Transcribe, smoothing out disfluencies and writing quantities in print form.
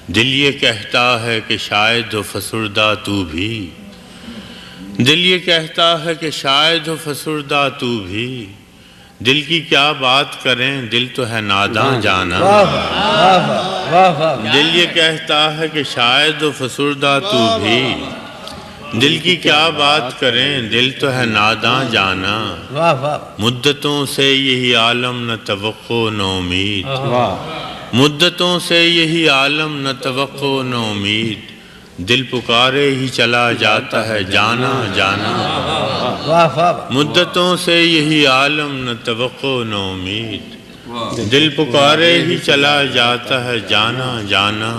دل یہ کہتا ہے کہ شاید ہو فسردہ تو بھی، دل یہ کہتا ہے کہ شاید ہو فسردہ تو بھی، دل کی کیا بات کریں دل تو ہے ناداں جانا، دل یہ کہتا ہے کہ شاید ہو فسردہ تو بھی، دل کی کیا بات کریں دل تو ہے ناداں جانا، مدتوں سے یہی عالم نہ توقع نہ امید، مدتوں سے یہی عالم نہ توقع نہ امید، دل پکارے ہی چلا جاتا ہے جانا جانا، مدتوں سے یہی عالم نہ توقع نہ امید، دل پکارے ہی چلا جاتا ہے جانا جانا،